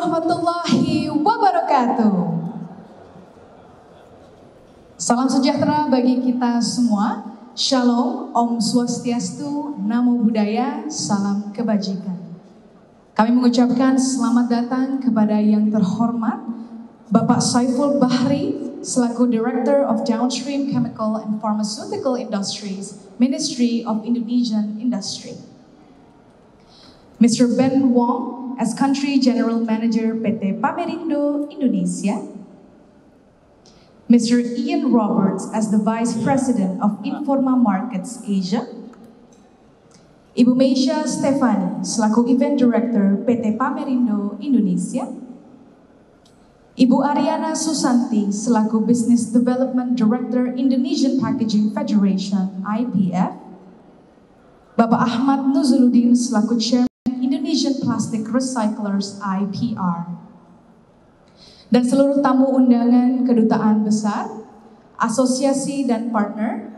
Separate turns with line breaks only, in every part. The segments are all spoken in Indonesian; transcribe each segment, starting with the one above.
warahmatullahi wabarakatuh. Salam sejahtera bagi kita semua. Shalom, Om Swastiastu, Namo Buddhaya, salam kebajikan. Kami mengucapkan selamat datang kepada yang terhormat Bapak Saiful Bahri selaku Director of Downstream Chemical and Pharmaceutical Industries, Ministry of Indonesian Industry. Mr. Ben Wong as Country General Manager PT Pamerindo Indonesia. Mr. Ian Roberts as the Vice President of Informa Markets Asia. Ibu Meisha Stefani selaku Event Director PT Pamerindo Indonesia. Ibu Ariana Susanti selaku Business Development Director Indonesian Packaging Federation IPF. Bapak Ahmad Nuzuluddin selaku Chairman Indonesian Plastic Recyclers IPR. Dan seluruh tamu undangan kedutaan besar, asosiasi dan partner,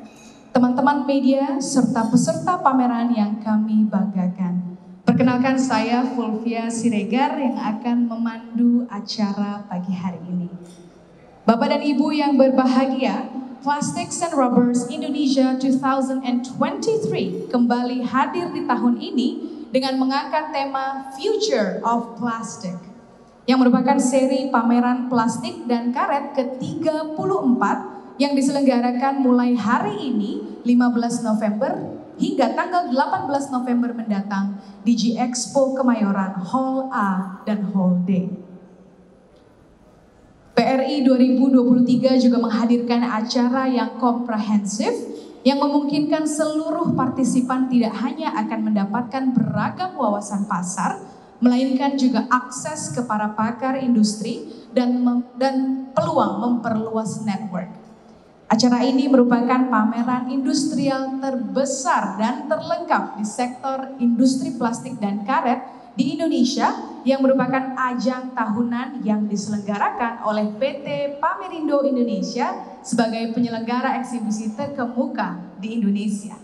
teman-teman media, serta peserta pameran yang kami banggakan. Perkenalkan saya Fulvia Siregar yang akan memandu acara pagi hari ini. Bapak dan Ibu yang berbahagia, Plastics and Rubbers Indonesia 2023 kembali hadir di tahun ini dengan mengangkat tema Future of Plastic, yang merupakan seri pameran plastik dan karet ke-34 yang diselenggarakan mulai hari ini 15 November hingga tanggal 18 November mendatang di G-Expo Kemayoran Hall A dan Hall D. PRI 2023 juga menghadirkan acara yang komprehensif yang memungkinkan seluruh partisipan tidak hanya akan mendapatkan beragam wawasan pasar, melainkan juga akses ke para pakar industri dan peluang memperluas network. Acara ini merupakan pameran industrial terbesar dan terlengkap di sektor industri plastik dan karet di Indonesia yang merupakan ajang tahunan yang diselenggarakan oleh PT Pamerindo Indonesia sebagai penyelenggara eksibisi terkemuka di Indonesia.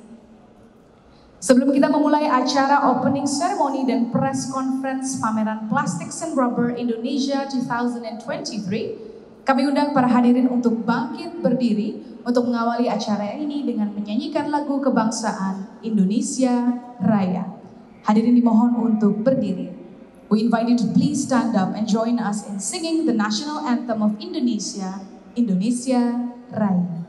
Sebelum kita memulai acara opening ceremony dan press conference pameran Plastics and Rubber Indonesia 2023, kami undang para hadirin untuk bangkit berdiri untuk mengawali acara ini dengan menyanyikan lagu kebangsaan Indonesia Raya. Hadirin dimohon untuk berdiri. We invite you to please stand up and join us in singing the national anthem of Indonesia, Indonesia Raya.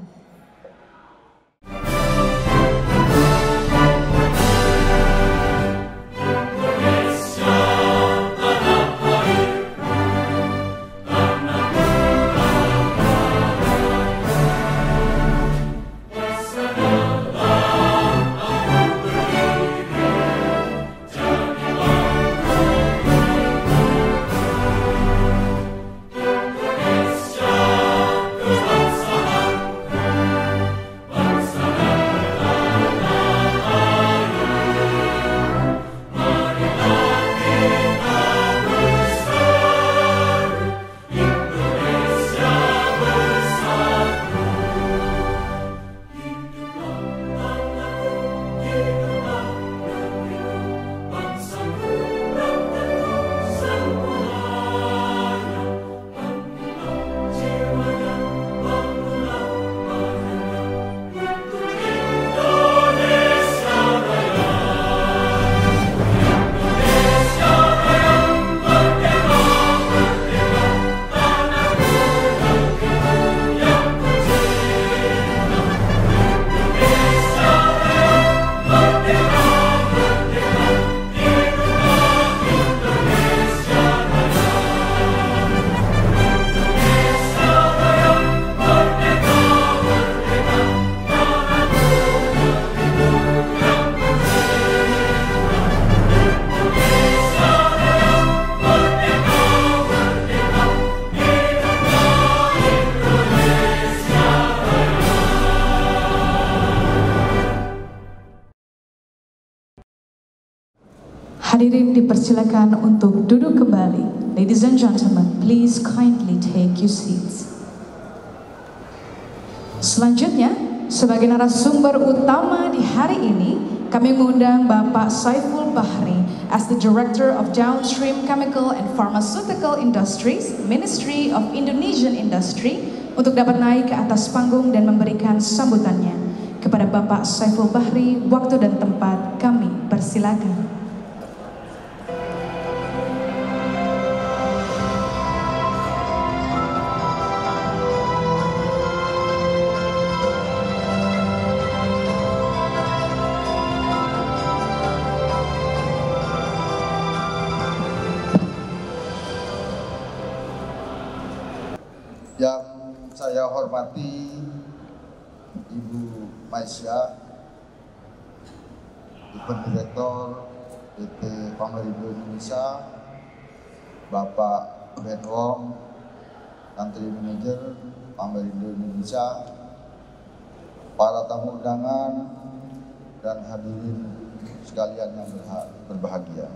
Hadirin dipersilakan untuk duduk kembali. Ladies and gentlemen, please kindly take your seats. Selanjutnya, sebagai narasumber utama di hari ini, kami mengundang Bapak Saiful Bahri as the Director of Downstream Chemical and Pharmaceutical Industries, Ministry of Indonesian Industry, untuk dapat naik ke atas panggung dan memberikan sambutannya. Kepada Bapak Saiful Bahri, waktu dan tempat kami persilakan.
Yang saya hormati Ibu Maisya, Event Direktur PT Pamerindo Indonesia, Bapak Ben Wong, Country Manager Pamerindo Indonesia, para tamu undangan dan hadirin sekalian yang berbahagia.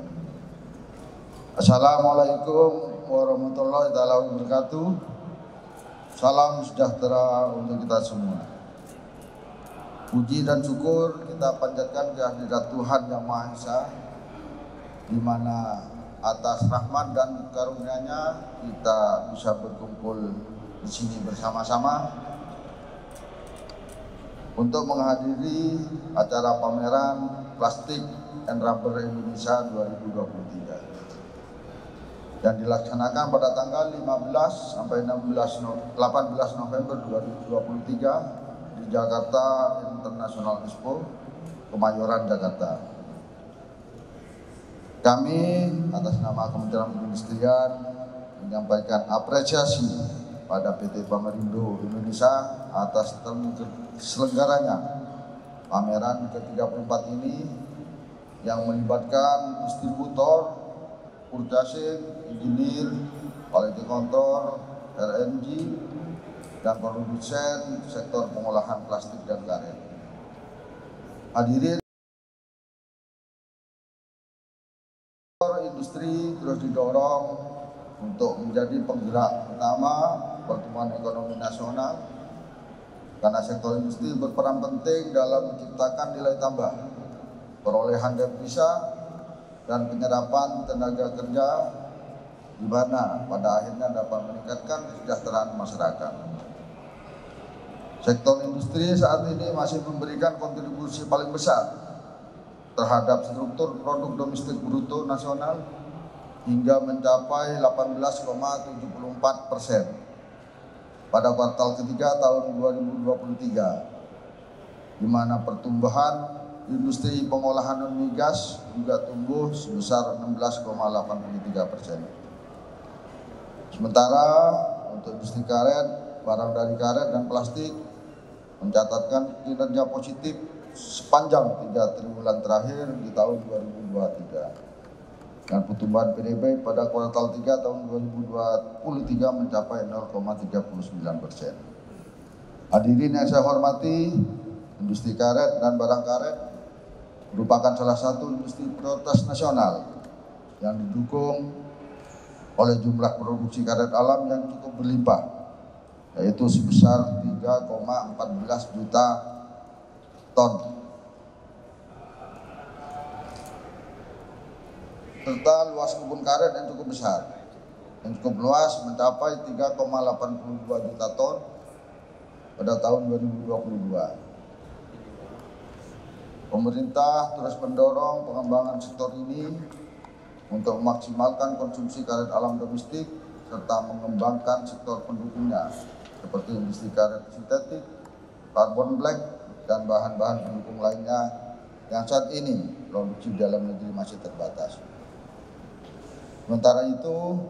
Assalamualaikum warahmatullahi wabarakatuh. Salam sejahtera untuk kita semua. Puji dan syukur kita panjatkan kehadirat Tuhan Yang Maha Esa, di mana atas rahmat dan karunia-Nya kita bisa berkumpul di sini bersama-sama untuk menghadiri acara pameran Plastik and Rubber Indonesia 2023 yang dilaksanakan pada tanggal 15 sampai 18 November 2023 di Jakarta International Expo, Kemayoran, Jakarta. Kami atas nama Kementerian Perindustrian menyampaikan apresiasi pada PT Pamerindo Indonesia atas terselenggaranya pameran ke-34 ini yang melibatkan distributor, purchasing, engineer, quality control, R&D, dan produsen sektor pengolahan plastik dan karet. Hadirin, industri terus didorong untuk menjadi penggerak utama pertumbuhan ekonomi nasional karena sektor industri berperan penting dalam menciptakan nilai tambah, perolehan devisa, dan penyerapan tenaga kerja, di mana pada akhirnya dapat meningkatkan kesejahteraan masyarakat. Sektor industri saat ini masih memberikan kontribusi paling besar terhadap struktur produk domestik bruto nasional hingga mencapai 18,74% pada kuartal ketiga tahun 2023, di mana pertumbuhan industri pengolahan non-migas juga tumbuh sebesar 16,83%. Sementara untuk industri karet, barang dari karet dan plastik mencatatkan kinerja positif sepanjang 3 triwulan terakhir di tahun 2023. Dan pertumbuhan PDB pada kuartal 3 tahun 2023 mencapai 0,39%. Hadirin yang saya hormati, industri karet dan barang karet merupakan salah satu industri prioritas nasional yang didukung oleh jumlah produksi karet alam yang cukup berlimpah, yaitu sebesar 3,14 juta ton, serta luas kebun karet yang cukup besar, yang cukup luas mencapai 3,82 juta ton pada tahun 2022. Pemerintah terus mendorong pengembangan sektor ini untuk memaksimalkan konsumsi karet alam domestik serta mengembangkan sektor pendukungnya seperti industri karet sintetik, carbon black, dan bahan-bahan pendukung lainnya yang saat ini produksi dalam negeri masih terbatas. Sementara itu,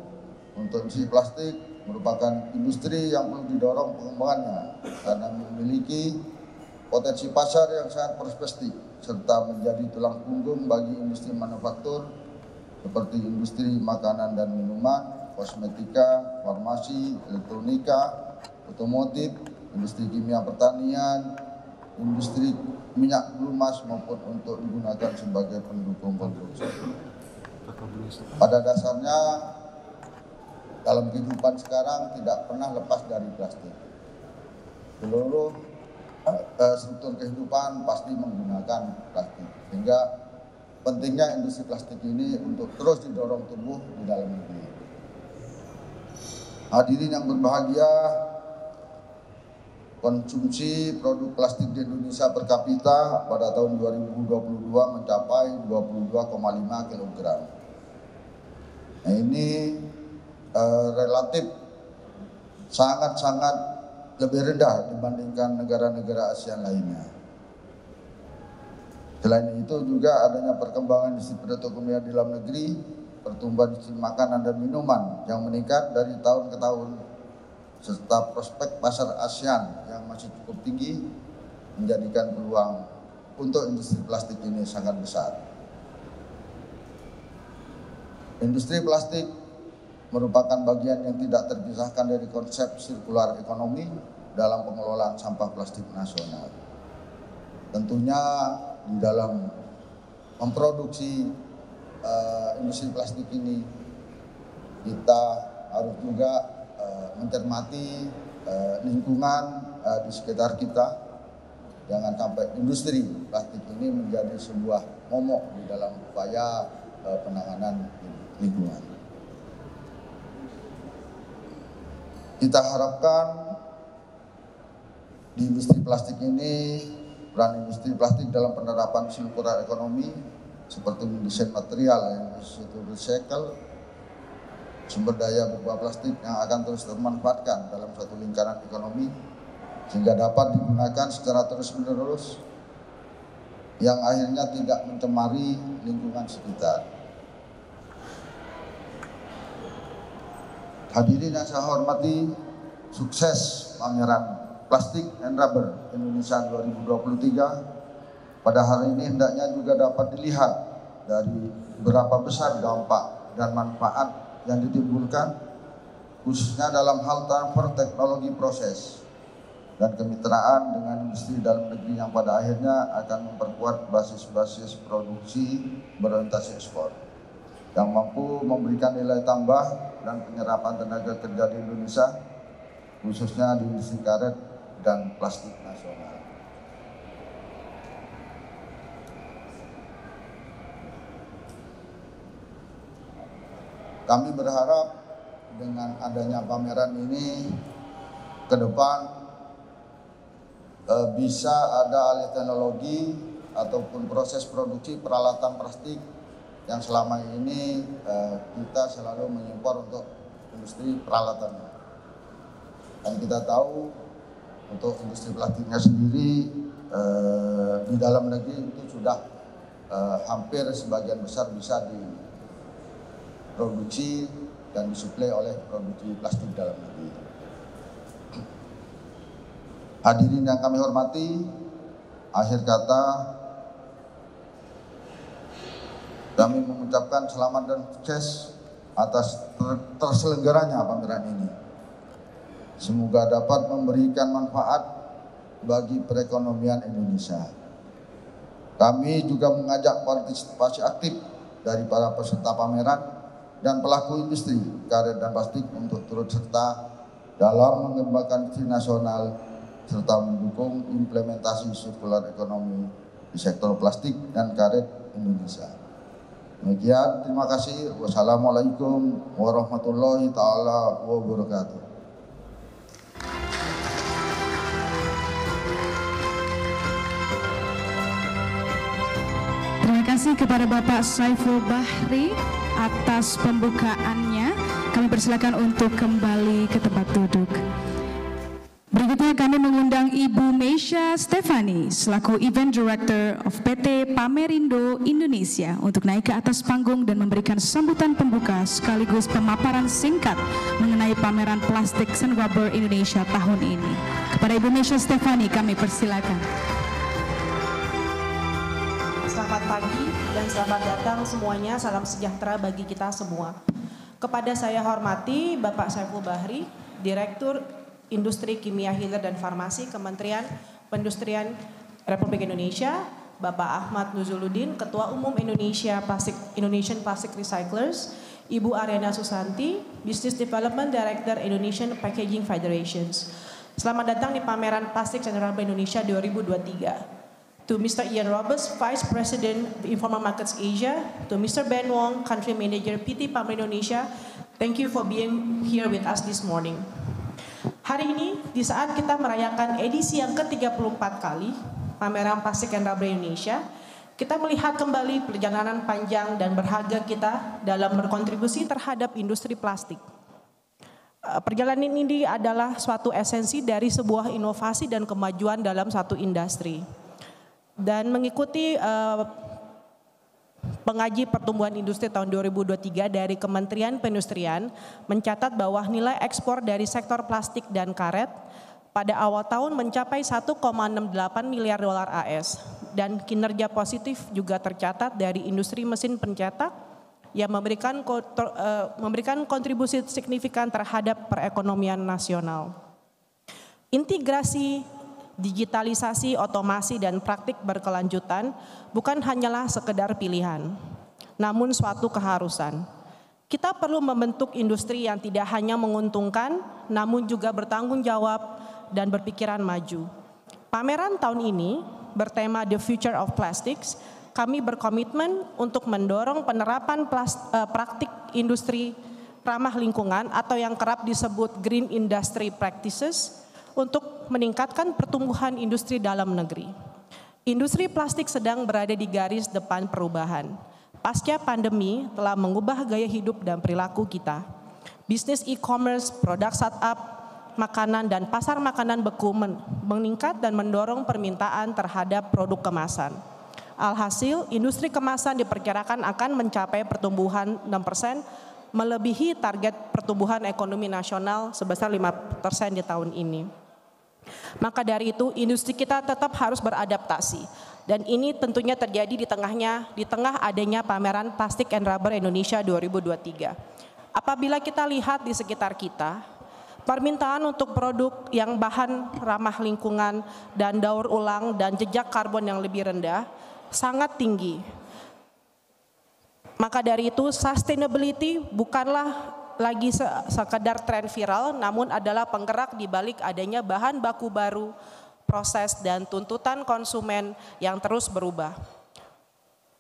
untuk industri plastik merupakan industri yang perlu didorong pengembangannya karena memiliki potensi pasar yang sangat perspektif serta menjadi tulang punggung bagi industri manufaktur seperti industri makanan dan minuman, kosmetika, farmasi, elektronika, otomotif, industri kimia pertanian, industri minyak lumas maupun untuk digunakan sebagai pendukung konstruksi. Pada dasarnya dalam kehidupan sekarang tidak pernah lepas dari plastik. Seluruh struktur kehidupan pasti menggunakan plastik, sehingga pentingnya industri plastik ini untuk terus didorong tumbuh di dalam negeri. Hadirin yang berbahagia, konsumsi produk plastik di Indonesia per kapita pada tahun 2022 mencapai 22,5 kg. Nah, ini relatif sangat-sangat lebih rendah dibandingkan negara-negara ASEAN lainnya. Selain itu juga adanya perkembangan industri petrokimia di dalam negeri, pertumbuhan industri makanan dan minuman yang meningkat dari tahun ke tahun, serta prospek pasar ASEAN yang masih cukup tinggi menjadikan peluang untuk industri plastik ini sangat besar. Industri plastik merupakan bagian yang tidak terpisahkan dari konsep sirkular ekonomi dalam pengelolaan sampah plastik nasional. Tentunya di dalam memproduksi industri plastik ini kita harus juga mencermati lingkungan di sekitar kita. Jangan sampai industri plastik ini menjadi sebuah momok di dalam upaya penanganan lingkungan. Kita harapkan di industri plastik ini, peran industri plastik dalam penerapan sirkular ekonomi seperti mendesain material yang disitu recycle, sumber daya berupa plastik yang akan terus termanfaatkan dalam suatu lingkaran ekonomi sehingga dapat digunakan secara terus-menerus yang akhirnya tidak mencemari lingkungan sekitar. Hadirin yang saya hormati, sukses pameran Plastik and Rubber Indonesia 2023 pada hari ini hendaknya juga dapat dilihat dari berapa besar dampak dan manfaat yang ditimbulkan khususnya dalam hal transfer teknologi proses dan kemitraan dengan industri dalam negeri yang pada akhirnya akan memperkuat basis-basis produksi berorientasi ekspor yang mampu memberikan nilai tambah dan penyerapan tenaga kerja di Indonesia khususnya di industri karet dan plastik nasional. Kami berharap dengan adanya pameran ini ke depan bisa ada alih teknologi ataupun proses produksi peralatan plastik yang selama ini kita selalu mengimpor untuk industri peralatannya. Dan kita tahu untuk industri plastiknya sendiri di dalam negeri itu sudah hampir sebagian besar bisa diproduksi dan disuplai oleh produksi plastik dalam negeri. Hadirin yang kami hormati, akhir kata kami mengucapkan selamat dan sukses atas terselenggaranya pameran ini. Semoga dapat memberikan manfaat bagi perekonomian Indonesia. Kami juga mengajak partisipasi aktif dari para peserta pameran dan pelaku industri karet dan plastik untuk turut serta dalam mengembangkan industri nasional serta mendukung implementasi sirkular ekonomi di sektor plastik dan karet Indonesia. Demikian, terima kasih. Wassalamualaikum warahmatullahi taala wabarakatuh.
Terima kasih kepada Bapak Saiful Bahri atas pembukaannya. Kami persilakan untuk kembali ke tempat duduk. Berikutnya kami mengundang Ibu Meisha Stefani selaku Event Director of PT Pamerindo Indonesia untuk naik ke atas panggung dan memberikan sambutan pembuka sekaligus pemaparan singkat mengenai pameran Plastik and Rubber Indonesia tahun ini. Kepada Ibu Meisha Stefani kami persilakan.
Selamat pagi dan selamat datang semuanya, salam sejahtera bagi kita semua. Kepada saya hormati Bapak Saiful Bahri, Direktur Industri Kimia Hilir dan Farmasi Kementerian Perindustrian Republik Indonesia, Bapak Ahmad Nuzuluddin, Ketua Umum Indonesian Plastic Recyclers, Ibu Ariana Susanti, Business Development Director Indonesian Packaging Federations. Selamat datang di pameran Plastik and Rubber Indonesia 2023. to Mr. Ian Roberts, Vice President of Informal Markets Asia, to Mr. Ben Wong, Country Manager PT Pamer Indonesia. Thank you for being here with us this morning. Hari ini, di saat kita merayakan edisi yang ke-34 kali Pameran Plastik and Rubber Indonesia, kita melihat kembali perjalanan panjang dan berharga kita dalam berkontribusi terhadap industri plastik. Perjalanan ini adalah suatu esensi dari sebuah inovasi dan kemajuan dalam satu industri. Dan mengikuti pengaji pertumbuhan industri tahun 2023 dari Kementerian Perindustrian mencatat bahwa nilai ekspor dari sektor plastik dan karet pada awal tahun mencapai 1,68 miliar dolar AS dan kinerja positif juga tercatat dari industri mesin pencetak yang memberikan kontribusi signifikan terhadap perekonomian nasional. Integrasi, digitalisasi, otomasi, dan praktik berkelanjutan bukan hanyalah sekedar pilihan, namun suatu keharusan. Kita perlu membentuk industri yang tidak hanya menguntungkan, namun juga bertanggung jawab dan berpikiran maju. Pameran tahun ini bertema The Future of Plastics. Kami berkomitmen untuk mendorong penerapan praktik industri ramah lingkungan atau yang kerap disebut Green Industry Practices untuk meningkatkan pertumbuhan industri dalam negeri. Industri plastik sedang berada di garis depan perubahan. Pasca pandemi telah mengubah gaya hidup dan perilaku kita. Bisnis e-commerce, produk startup, makanan dan pasar makanan beku meningkat dan mendorong permintaan terhadap produk kemasan. Alhasil, industri kemasan diperkirakan akan mencapai pertumbuhan 6%, melebihi target pertumbuhan ekonomi nasional sebesar 5% di tahun ini. Maka dari itu, industri kita tetap harus beradaptasi. Dan ini tentunya terjadi di tengah adanya pameran Plastik and Rubber Indonesia 2023. Apabila kita lihat di sekitar kita, permintaan untuk produk yang bahan ramah lingkungan dan daur ulang dan jejak karbon yang lebih rendah sangat tinggi. Maka dari itu sustainability bukanlah lagi sekadar tren viral, namun adalah penggerak di balik adanya bahan baku baru, proses dan tuntutan konsumen yang terus berubah.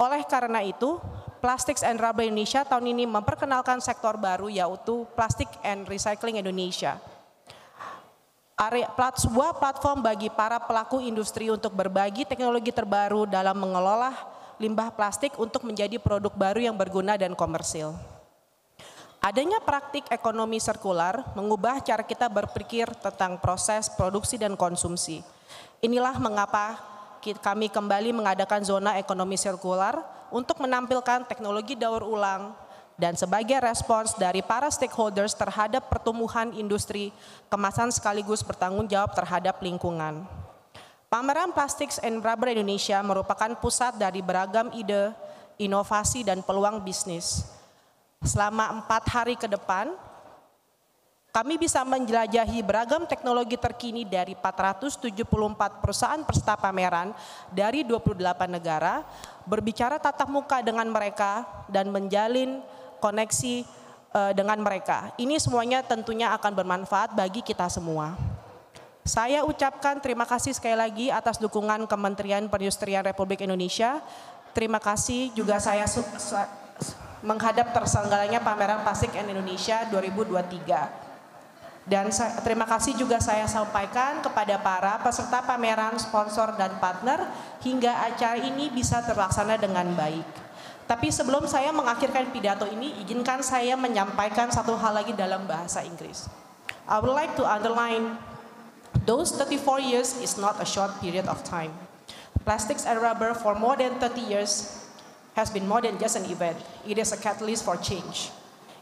Oleh karena itu, Plastics and Rubber Indonesia tahun ini memperkenalkan sektor baru yaitu Plastic and Recycling Indonesia. Sebuah platform bagi para pelaku industri untuk berbagi teknologi terbaru dalam mengelola limbah plastik untuk menjadi produk baru yang berguna dan komersil. Adanya praktik ekonomi sirkular mengubah cara kita berpikir tentang proses produksi dan konsumsi. Inilah mengapa kami kembali mengadakan zona ekonomi sirkular untuk menampilkan teknologi daur ulang dan sebagai respons dari para stakeholders terhadap pertumbuhan industri kemasan sekaligus bertanggung jawab terhadap lingkungan. Pameran Plastics and Rubber Indonesia merupakan pusat dari beragam ide, inovasi, dan peluang bisnis. Selama 4 hari ke depan, kami bisa menjelajahi beragam teknologi terkini dari 474 perusahaan peserta pameran dari 28 negara, berbicara tatap muka dengan mereka dan menjalin koneksi dengan mereka. Ini semuanya tentunya akan bermanfaat bagi kita semua. Saya ucapkan terima kasih sekali lagi atas dukungan Kementerian Perindustrian Republik Indonesia. Terima kasih juga saya menghadap terselenggaranya pameran Plastik and Indonesia 2023. Dan terima kasih juga saya sampaikan kepada para peserta pameran, sponsor, dan partner hingga acara ini bisa terlaksana dengan baik. Tapi sebelum saya mengakhirkan pidato ini, izinkan saya menyampaikan satu hal lagi dalam bahasa Inggris. I would like to underline, those 34 years is not a short period of time. Plastics and rubber for more than 30 years has been more than just an event. It is a catalyst for change.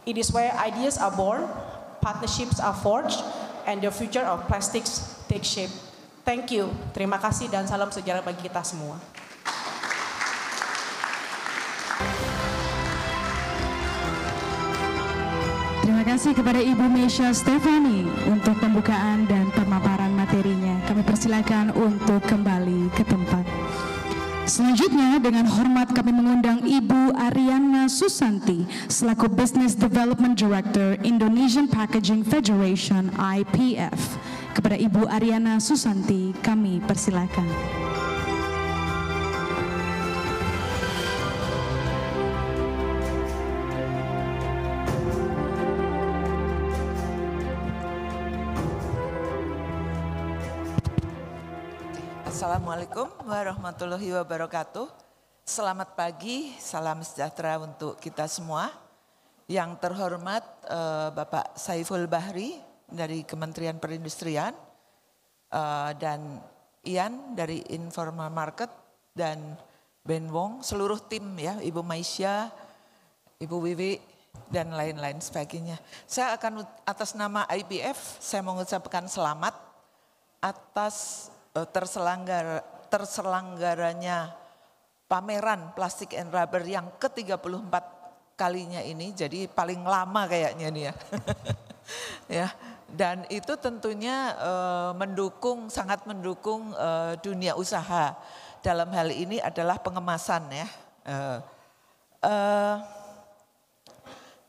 It is where ideas are born, partnerships are forged, and the future of plastics take shape. Thank you. Terima kasih dan salam sejarah bagi kita semua.
Terima kasih kepada Ibu Meisha Stefani untuk pembukaan dan pemaparan materinya. Kami persilakan untuk kembali ke tempat. Selanjutnya dengan hormat kami mengundang Ibu Ariana Susanti selaku Business Development Director Indonesian Packaging Federation IPF. Kepada Ibu Ariana Susanti kami persilakan.
Assalamualaikum warahmatullahi wabarakatuh. Selamat pagi, salam sejahtera untuk kita semua. Yang terhormat Bapak Saiful Bahri dari Kementerian Perindustrian dan Ian dari Informal Market dan Ben Wong, seluruh tim ya, Ibu Maisha, Ibu Wiwi dan lain-lain sebagainya. Saya akan atas nama IPF, saya mengucapkan selamat atas terselenggaranya pameran plastik and rubber yang ke-34 kalinya ini, jadi paling lama kayaknya nih ya. Ya, dan itu tentunya sangat mendukung dunia usaha. Dalam hal ini adalah pengemasan ya.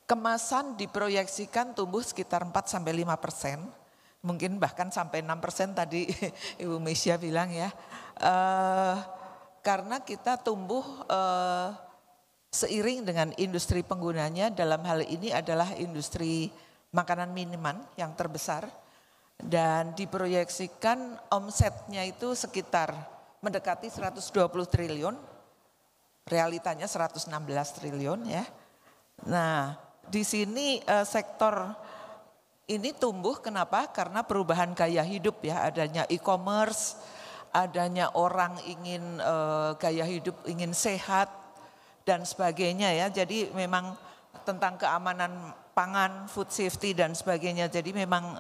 Kemasan diproyeksikan tumbuh sekitar 4-5%. Mungkin bahkan sampai 6% tadi Ibu Maisha bilang ya. Karena kita tumbuh seiring dengan industri penggunanya, dalam hal ini adalah industri makanan minuman yang terbesar. Dan diproyeksikan omsetnya itu sekitar mendekati 120 triliun, realitanya 116 triliun ya. Nah di sini sektor ini tumbuh kenapa? Karena perubahan gaya hidup ya, adanya e-commerce, adanya orang ingin gaya hidup, ingin sehat dan sebagainya ya. Jadi memang tentang keamanan pangan, food safety dan sebagainya. Jadi memang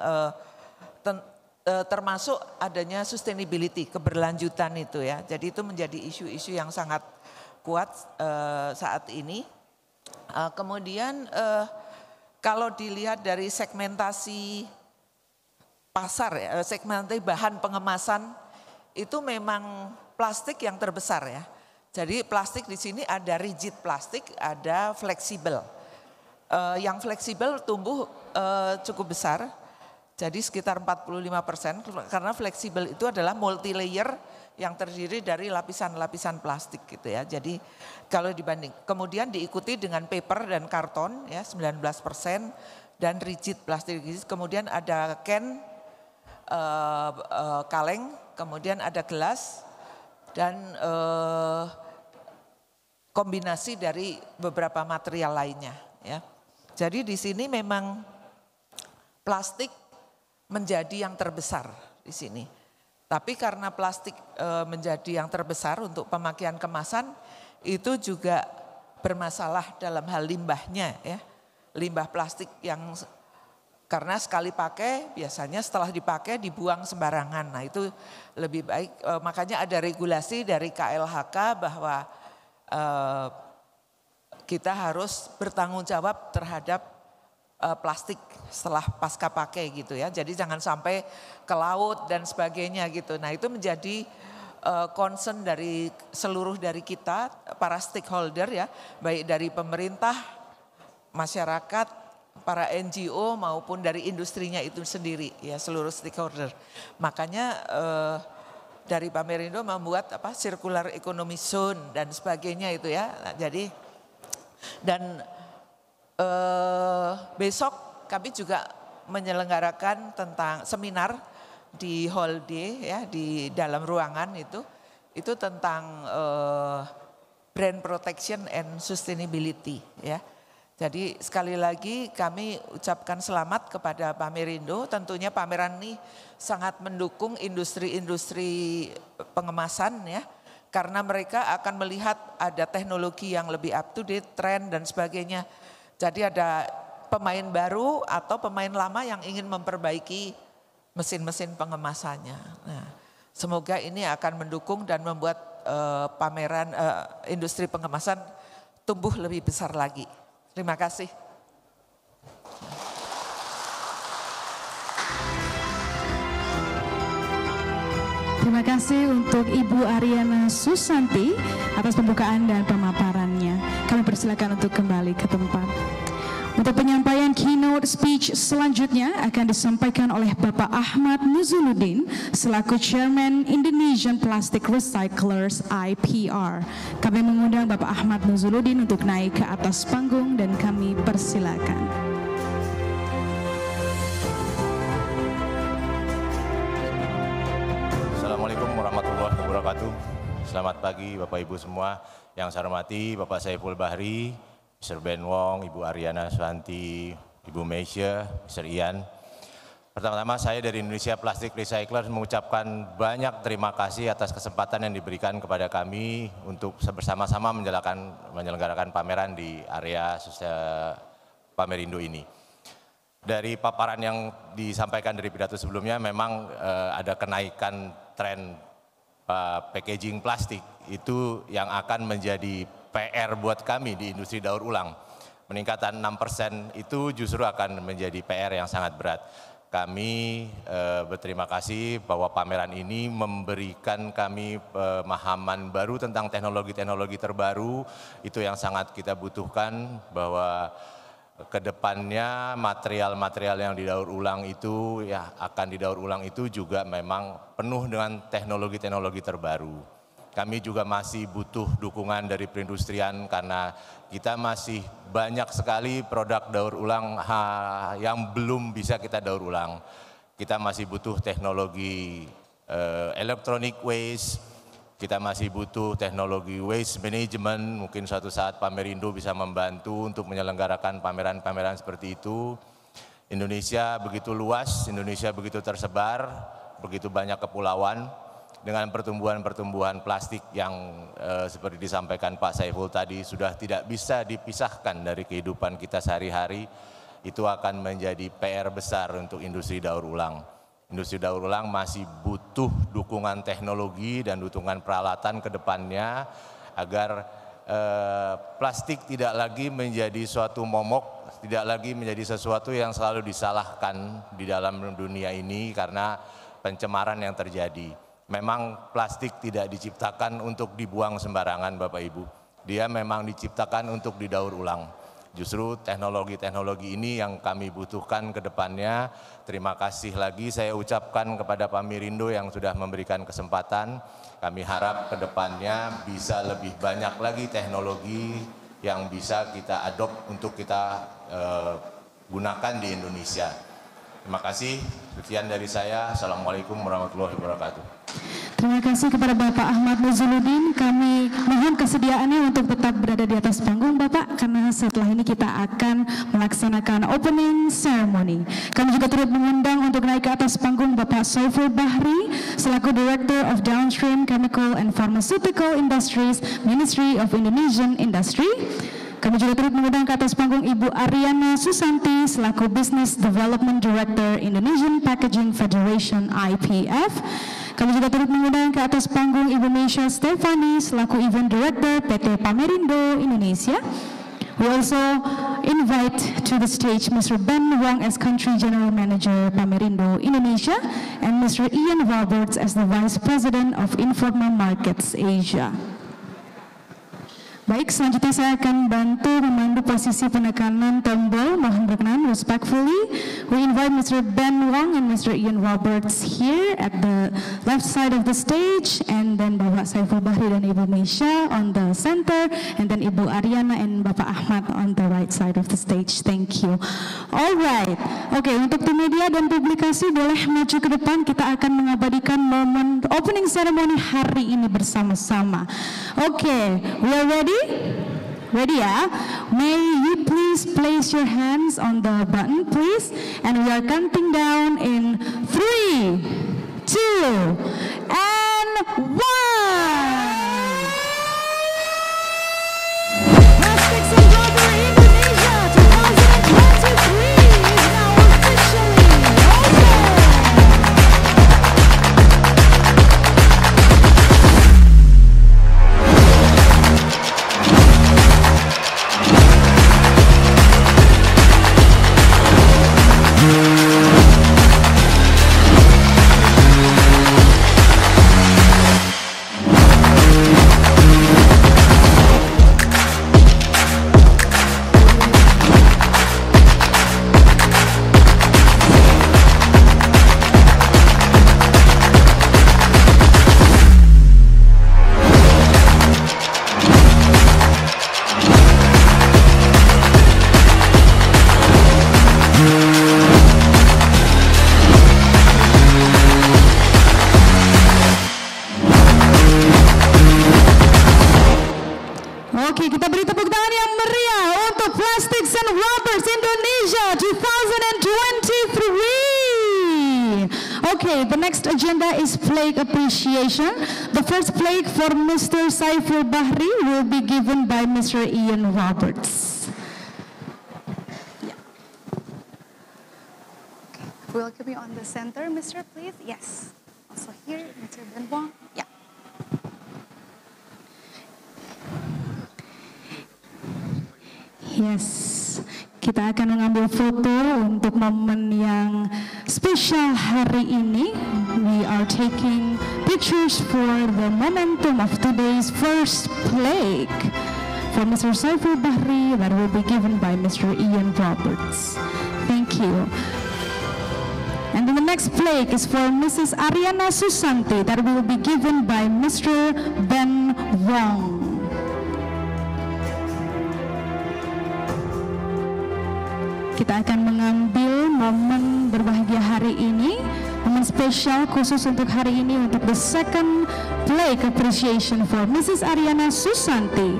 termasuk adanya sustainability, keberlanjutan itu ya. Jadi itu menjadi isu-isu yang sangat kuat saat ini. Kemudian kalau dilihat dari segmentasi pasar ya, segmentasi bahan pengemasan itu memang plastik yang terbesar ya. Jadi plastik di sini ada rigid plastik, ada fleksibel. Yang fleksibel tumbuh cukup besar, jadi sekitar 45%, karena fleksibel itu adalah multi layer yang terdiri dari lapisan-lapisan plastik gitu ya. Jadi kalau dibanding, kemudian diikuti dengan paper dan karton ya 19% dan rigid plastik. Kemudian ada can, kaleng, kemudian ada gelas dan kombinasi dari beberapa material lainnya ya. Jadi di sini memang plastik menjadi yang terbesar di sini. Tapi karena plastik menjadi yang terbesar untuk pemakaian kemasan, itu juga bermasalah dalam hal limbahnya ya. Limbah plastik yang karena sekali pakai biasanya setelah dipakai dibuang sembarangan. Nah itu lebih baik, makanya ada regulasi dari KLHK bahwa kita harus bertanggung jawab terhadap plastik setelah pasca pakai gitu ya. Jadi jangan sampai ke laut dan sebagainya gitu. Nah itu menjadi concern dari seluruh dari kita, para stakeholder ya. Baik dari pemerintah, masyarakat, para NGO maupun dari industrinya itu sendiri ya, seluruh stakeholder. Makanya dari Pamerindo membuat circular economy zone dan sebagainya itu ya. Nah, jadi dan besok kami juga menyelenggarakan tentang seminar di Hall D ya, di dalam ruangan itu tentang brand protection and sustainability ya. Jadi sekali lagi kami ucapkan selamat kepada Pamerindo, tentunya pameran ini sangat mendukung industri-industri pengemasan ya, karena mereka akan melihat ada teknologi yang lebih up to date, tren dan sebagainya. Jadi ada pemain baru atau pemain lama yang ingin memperbaiki mesin-mesin pengemasannya. Nah, semoga ini akan mendukung dan membuat pameran industri pengemasan tumbuh lebih besar lagi. Terima kasih.
Terima kasih untuk Ibu Ariana Susanti atas pembukaan dan pemaparannya. Kami persilakan untuk kembali ke tempat. Untuk penyampaian keynote speech selanjutnya akan disampaikan oleh Bapak Ahmad Nuzuluddin selaku Chairman Indonesian Plastic Recyclers IPR. Kami mengundang Bapak Ahmad Nuzuluddin untuk naik ke atas panggung dan kami persilakan.
Assalamualaikum warahmatullahi wabarakatuh. wabarakatuh. Selamat pagi Bapak Ibu semua. Yang saya hormati Bapak Saiful Bahri, Mr. Ben Wong, Ibu Ariana Susanti, Ibu Meisha, Mr. Ian. Pertama-tama saya dari Indonesia Plastic Recycler mengucapkan banyak terima kasih atas kesempatan yang diberikan kepada kami untuk bersama-sama menyelenggarakan pameran di area Pamerindo ini. Dari paparan yang disampaikan dari pidato sebelumnya memang ada kenaikan tren packaging plastik itu yang akan menjadi PR buat kami di industri daur ulang. Peningkatan 6% itu justru akan menjadi PR yang sangat berat. Kami berterima kasih bahwa pameran ini memberikan kami pemahaman baru tentang teknologi-teknologi terbaru, itu yang sangat kita butuhkan, bahwa kedepannya material-material yang didaur ulang itu akan didaur ulang itu juga memang penuh dengan teknologi-teknologi terbaru. Kami juga masih butuh dukungan dari perindustrian karena kita masih banyak sekali produk daur ulang yang belum bisa kita daur ulang. Kita masih butuh teknologi electronic waste. Kita masih butuh teknologi waste management, mungkin suatu saat Pamerindo bisa membantu untuk menyelenggarakan pameran-pameran seperti itu. Indonesia begitu luas, Indonesia begitu tersebar, begitu banyak kepulauan, dengan pertumbuhan-pertumbuhan plastik yang seperti disampaikan Pak Saiful tadi sudah tidak bisa dipisahkan dari kehidupan kita sehari-hari, itu akan menjadi PR besar untuk industri daur ulang. Industri daur ulang masih butuh dukungan teknologi dan dukungan peralatan ke depannya agar plastik tidak lagi menjadi suatu momok, tidak lagi menjadi sesuatu yang selalu disalahkan di dalam dunia ini karena pencemaran yang terjadi. Memang plastik tidak diciptakan untuk dibuang sembarangan Bapak Ibu. Dia memang diciptakan untuk didaur ulang. Justru teknologi-teknologi ini yang kami butuhkan ke depannya. Terima kasih lagi saya ucapkan kepada Pamerindo yang sudah memberikan kesempatan. Kami harap ke depannya bisa lebih banyak lagi teknologi yang bisa kita adopt untuk kita gunakan di Indonesia. Terima kasih. Sekian dari saya. Assalamualaikum warahmatullahi wabarakatuh.
Terima kasih kepada Bapak Ahmad Nuzuluddin. Kami mohon kesediaannya untuk tetap berada di atas panggung Bapak, karena setelah ini kita akan melaksanakan opening ceremony. Kami juga turut mengundang untuk naik ke atas panggung Bapak Saiful Bahri selaku Director of Downstream Chemical and Pharmaceutical Industries, Ministry of Indonesian Industry. Kami juga turut mengundang ke atas panggung Ibu Ariana Susanti selaku Business Development Director Indonesian Packaging Federation IPF. Kami juga turut mengundang ke atas panggung Ibu Meisha Stefani selaku Event Director PT Pamerindo Indonesia. We also invite to the stage Mr. Ben Wong as Country General Manager Pamerindo Indonesia and Mr. Ian Roberts as the Vice President of Informa Markets Asia. Baik, selanjutnya saya akan bantu memandu posisi penekanan tombol. Mohon berkenan, respectfully, we invite Mr. Ben Wong and Mr. Ian Roberts here at the left side of the stage, and then Bapak Saiful Bahri dan Ibu Meisha on the center, and then Ibu Ariana and Bapak Ahmad on the right side of the stage. Thank you. Alright, oke, untuk tim media dan publikasi boleh maju ke depan. Kita akan mengabadikan momen opening ceremony hari ini bersama-sama. Oke, we are ready? Ready, ya? May you please place your hands on the button, please. And we are counting down in 3, 2, and 1. Plastics and Rubber Indonesia 2023 is now officially open. Roberts Indonesia 2023. Okay, the next agenda is plaque appreciation. The first plaque for Mr. Saiful Bahri will be given by Mr. Ian Roberts.
Yeah. Okay. Welcome you on the center, Mr. Please. Yes. Also here, Mr. Benwong. Yeah.
Yes, kita akan mengambil foto untuk momen yang spesial hari ini. We are taking pictures for the momentum of today's first plaque for Mr. Saiful Bahri that will be given by Mr. Ian Roberts. Thank you. And then the next plaque is for Mrs. Ariana Susanti that will be given by Mr. Ben Wong. Kita akan mengambil momen berbahagia hari ini, momen spesial khusus untuk hari ini untuk the second plaque appreciation for Mrs. Ariana Susanti.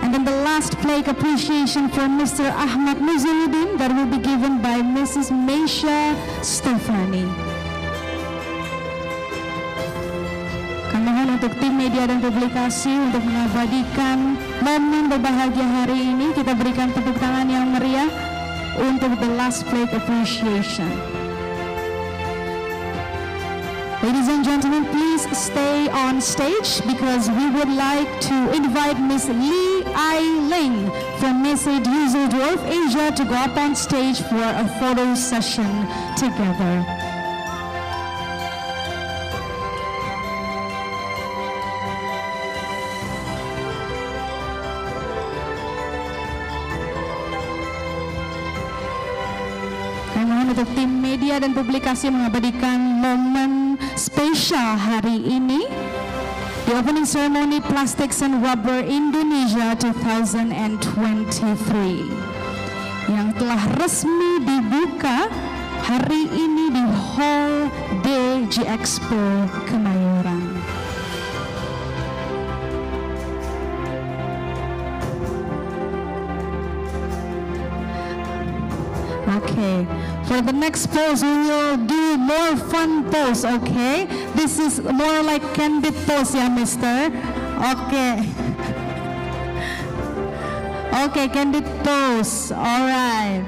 And then the last plaque appreciation for Mr. Ahmad Nuzuluddin that will be given by Mrs. Meisha Stefani. Mohon untuk tim media dan publikasi untuk mengabadikan momen berbahagia hari ini. Kita berikan tepuk tangan yang meriah untuk the last plaque appreciation. Ladies and gentlemen, please stay on stage because we would like to invite Miss Lee Ai Ling from Messe Düsseldorf, Asia to go up on stage for a photo session together. Untuk tim media dan publikasi mengabadikan momen spesial hari ini, the opening ceremony Plastics and Rubber Indonesia 2023 yang telah resmi dibuka hari ini di Hall D G-Expo Kemayoran. Okay, for the next pose, we will do more fun pose, okay? This is more like candid pose, ya, mister? Okay. Okay, candid pose, alright.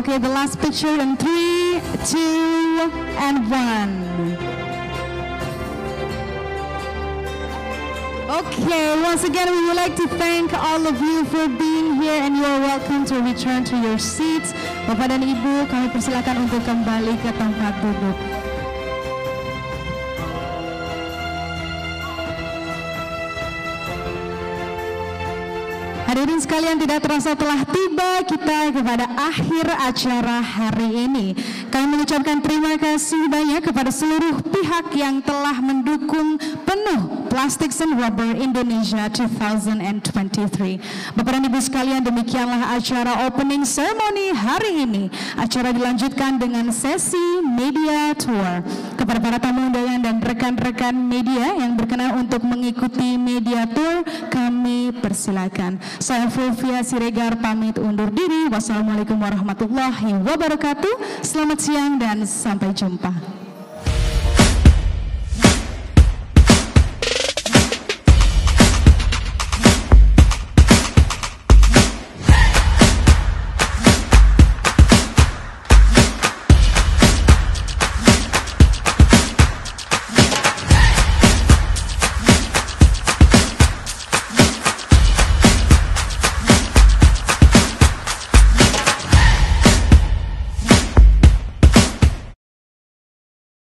Okay, the last picture in 3, 2, and 1. Okay, once again, we would like to thank all of you for being here and you are welcome to return to your seats. Bapak dan Ibu, kami persilakan untuk kembali ke tempat duduk. Hadirin sekalian, tidak terasa telah tiba kita kepada akhir acara hari ini. Kami mengucapkan terima kasih banyak kepada seluruh pihak yang telah mendukung penuh Plastics and Rubber Indonesia 2023. Bapak dan Ibu sekalian, demikianlah acara opening ceremony hari ini. Acara dilanjutkan dengan sesi media tour. Kepada para tamu undangan dan rekan-rekan media yang berkenan untuk mengikuti media tour, kami persilakan. Saya Fulvia Siregar pamit undur diri. Wassalamualaikum warahmatullahi wabarakatuh. Selamat siang dan sampai jumpa.